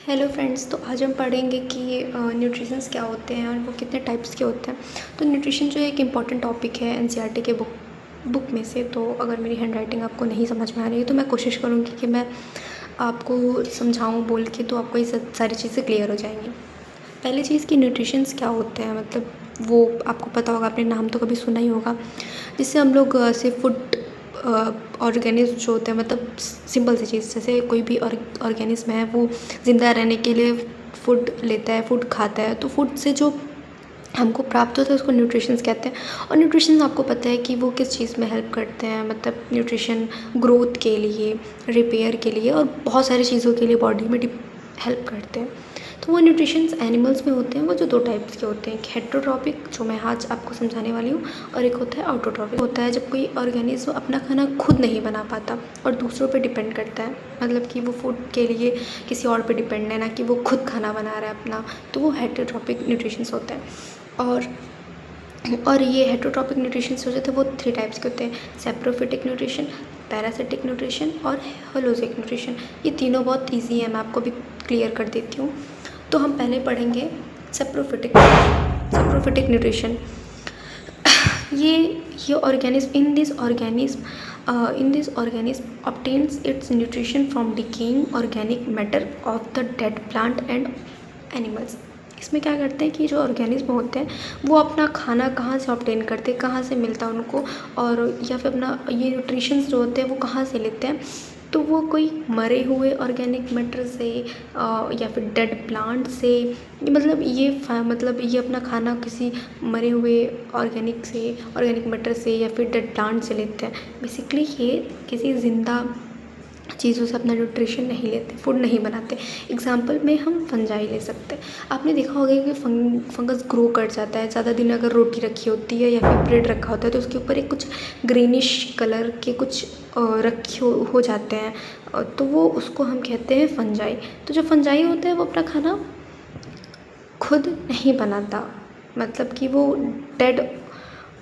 Hello friends, तो आज हम पढ़ेंगे कि न्यूट्रिशंस क्या होते हैं और वो कितने टाइप्स के होते हैं। तो न्यूट्रिशन जो है एक इम्पॉर्टेंट टॉपिक है एनसीईआरटी के बुक में से। तो अगर मेरी हैंडराइटिंग आपको नहीं समझ में आ रही है तो मैं कोशिश करूँगी कि मैं आपको समझाऊँ बोल के, तो आपको ये सारी चीज़ें क्लियर हो जाएंगी। पहली चीज़ कि न्यूट्रिशंस क्या होते हैं, मतलब वो आपको पता होगा, आपने नाम तो कभी सुना ही होगा। जिससे हम लोग ऐसे फूड ऑर्गेनिज्म जो होते हैं, मतलब सिंपल सी चीज़, जैसे कोई भी ऑर्गेनिज्म है वो ज़िंदा रहने के लिए फूड लेता है, फूड खाता है। तो फूड से जो हमको प्राप्त होता है उसको न्यूट्रिशंस कहते हैं। और न्यूट्रिशन आपको पता है कि वो किस चीज़ में हेल्प करते हैं, मतलब न्यूट्रिशन ग्रोथ के लिए, रिपेयर के लिए और बहुत सारी चीज़ों के लिए बॉडी में हेल्प करते हैं। तो वो न्यूट्रिशंस एनिमल्स में होते हैं, वो जो दो टाइप्स के होते हैं। एक हेट्रोट्रॉपिक, जो मैं आज आपको समझाने वाली हूँ, और एक होता है ऑटोट्रॉपिक। होता है जब कोई ऑर्गेनिज्म अपना खाना खुद नहीं बना पाता और दूसरों पे डिपेंड करता है, मतलब कि वो फूड के लिए किसी और पे डिपेंड है, ना कि वो खुद खाना बना रहा है अपना। तो वो हेट्रोट्रॉपिक न्यूट्रिशंस होते हैं। और ये हेट्रोट्रॉपिक न्यूट्रिशंस हो जाते हैं, वो 3 टाइप्स के होते हैं: सैप्रोफिटिक न्यूट्रिशन, पैरासिटिक न्यूट्रिशन और होलोजिक न्यूट्रिशन। ये तीनों बहुत ईजी है, मैं आपको भी क्लियर कर देती हूँ। तो हम पहले पढ़ेंगे सैप्रोफिटिक न्यूट्रिशन। ये organism in this organism obtains its nutrition from decaying organic matter of the dead plant and animals। इसमें क्या करते हैं कि जो ऑर्गेनिज्म होते हैं वो अपना खाना कहाँ से ऑब्टेन करते हैं, कहाँ से मिलता है उनको, और या फिर अपना ये न्यूट्रिशंस जो होते हैं वो कहाँ से लेते हैं। तो वो कोई मरे हुए ऑर्गेनिक मैटर से या फिर डेड प्लांट से, मतलब ये अपना खाना किसी मरे हुए ऑर्गेनिक मैटर से या फिर डेड प्लांट से लेते हैं। बेसिकली ये किसी ज़िंदा चीज़ों से अपना न्यूट्रिशन नहीं लेते, फूड नहीं बनाते। एग्जाम्पल में हम फंजाई ले सकते हैं। आपने देखा होगा कि फंगस ग्रो कर जाता है, ज़्यादा दिन अगर रोटी रखी होती है या फिर ब्रेड रखा होता है तो उसके ऊपर एक कुछ ग्रीनिश कलर के कुछ रखे हो जाते हैं, तो वो उसको हम कहते हैं फंजाई। तो जो फंजाई होता है वो अपना खाना खुद नहीं बनाता, मतलब कि वो डेड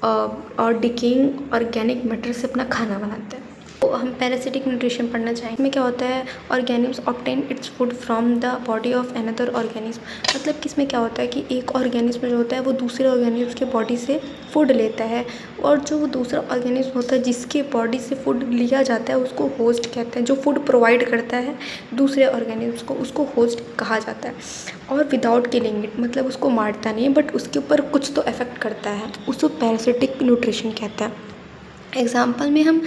और डिकेइंग ऑर्गेनिक मैटर से अपना खाना बनाते हैं। तो हम पैरासिटिक न्यूट्रिशन पढ़ना चाहेंगे। इसमें क्या होता है, organism obtain its food from the body of another organism. मतलब कि इसमें क्या होता है कि एक ऑर्गेनिज्म जो होता है वो दूसरे ऑर्गेनिज्म के बॉडी से फूड लेता है, और जो वो दूसरा ऑर्गेनिज्म होता है जिसके बॉडी से फूड लिया जाता है उसको होस्ट कहते हैं। जो फूड प्रोवाइड करता है दूसरे ऑर्गेनिज्म को, उसको होस्ट कहा जाता है। और विदाउट किलिंग इट, मतलब उसको मारता नहीं है बट उसके ऊपर कुछ तो इफेक्ट करता है, उसको पैरासिटिक न्यूट्रिशन कहते हैं। एग्जाम्पल में हम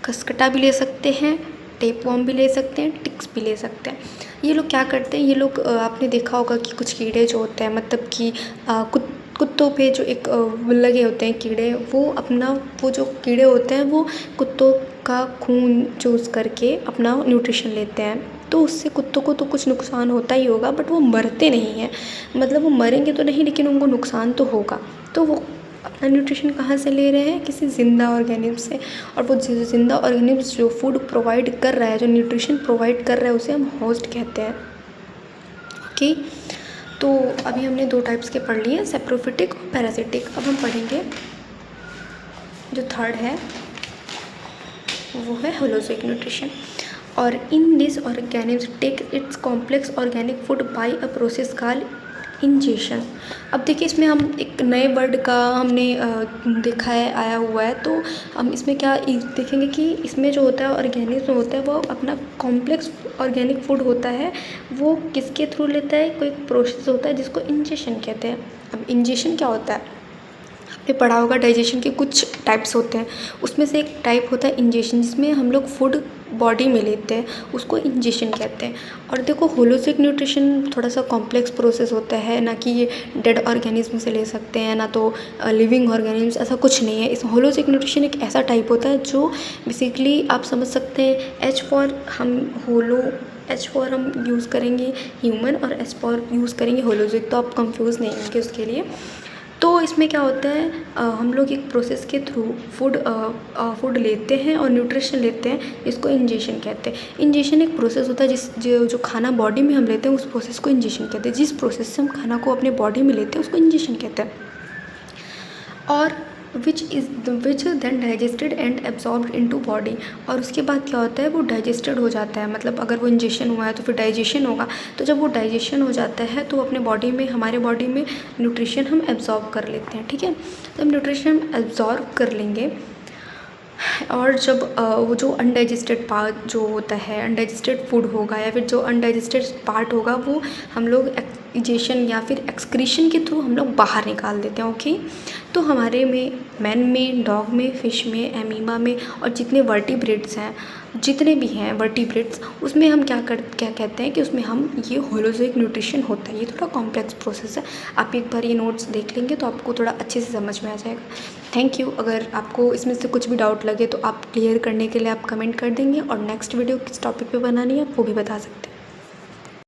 खसखटा भी ले सकते हैं, टेपवर्म भी ले सकते हैं, टिक्स भी ले सकते हैं। ये लोग क्या करते हैं, ये लोग आपने देखा होगा कि कुछ कीड़े जो होते हैं, मतलब कि कुत्तों पे जो एक लगे होते हैं कीड़े, वो जो कीड़े होते हैं वो कुत्तों का खून चूस करके अपना न्यूट्रिशन लेते हैं। तो उससे कुत्तों को तो कुछ नुकसान होता ही होगा, बट वो मरते नहीं हैं, मतलब वो मरेंगे तो नहीं लेकिन उनको नुकसान तो होगा। तो वो अपना न्यूट्रिशन कहाँ से ले रहे हैं, किसी ज़िंदा ऑर्गेनिज्म से। और वो ज़िंदा ऑर्गेनिज्म जो फूड प्रोवाइड कर रहा है, जो न्यूट्रिशन प्रोवाइड कर रहा है, उसे हम होस्ट कहते हैं। ओके, तो अभी हमने 2 टाइप्स के पढ़ लिए, सैप्रोफिटिक और पैरासिटिक। अब हम पढ़ेंगे जो थर्ड है, वो है होलोजिक न्यूट्रिशन। और in this organism take its complex organic food by a process called ingestion. अब देखिए, इसमें हम एक नए वर्ड का हमने देखा है, आया हुआ है। तो हम इसमें क्या देखेंगे कि इसमें जो होता है ऑर्गेनिज्म होता है वो अपना कॉम्प्लेक्स ऑर्गेनिक फूड होता है, वो किसके थ्रू लेता है, कोई प्रोसेस होता है जिसको इंजेशन कहते हैं। अब इंजेशन क्या होता है, आपने पढ़ा होगा डाइजेशन के कुछ टाइप्स होते हैं, उसमें से एक टाइप होता है इंजेशन, जिसमें हम लोग फूड बॉडी में लेते हैं, उसको इंजेशन कहते हैं। और देखो, होलोजिक न्यूट्रिशन थोड़ा सा कॉम्प्लेक्स प्रोसेस होता है, ना कि ये डेड ऑर्गेनिज्म से ले सकते हैं, ना तो लिविंग ऑर्गेनिज्म, ऐसा कुछ नहीं है। इस होलोजिक न्यूट्रिशन एक ऐसा टाइप होता है जो बेसिकली आप समझ सकते हैं, एच फॉर हम यूज़ करेंगे ह्यूमन और एच फॉर यूज़ करेंगे होलोजिक, तो आप कंफ्यूज नहीं होंगे उसके लिए। तो इसमें क्या होता है, हम लोग एक प्रोसेस के थ्रू फूड लेते हैं और न्यूट्रिशन लेते हैं, इसको इंजेशन कहते हैं। इंजेशन एक प्रोसेस होता है जो खाना बॉडी में हम लेते हैं, उस प्रोसेस को इंजेशन कहते हैं। जिस प्रोसेस से हम खाना को अपने बॉडी में लेते हैं उसको इंजेशन कहते हैं। और which then digested and absorbed into body. और उसके बाद क्या होता है, वो डाइजेस्टेड हो जाता है, मतलब अगर वो इंजेक्शन हुआ है तो फिर डाइजेशन होगा। तो जब वो डाइजेशन हो जाता है तो अपने बॉडी में, हमारे बॉडी में न्यूट्रिशन हम एब्जॉर्ब कर लेते हैं, ठीक है। जब न्यूट्रिशन हम एब्जॉर्ब कर लेंगे और जब वो जो अनडाइजेस्टेड पार्ट जो होता है, अनडाइजेस्टेड फूड होगा या फिर जो अनडाइजेस्टेड पार्ट होगा, वो हम लोग इजेशन या फिर एक्सक्रीशन के थ्रू हम लोग बाहर निकाल देते हैं, ओके। तो हमारे में, मैन में, डॉग में, फिश में, एमीमा में और जितने वर्टिब्रेट्स हैं, जितने भी हैं वर्टिब्रेट्स, उसमें हम क्या कहते हैं कि उसमें हम ये होलोजोइक न्यूट्रिशन होता है। ये थोड़ा कॉम्प्लेक्स प्रोसेस है, आप एक बार ये नोट्स देख लेंगे तो आपको थोड़ा अच्छे से समझ में आ जाएगा। Thank you. अगर आपको इसमें से कुछ भी डाउट लगे तो आप क्लियर करने के लिए आप कमेंट कर देंगे, और नेक्स्ट वीडियो किस टॉपिक पे बनानी है आप वो भी बता सकते हैं।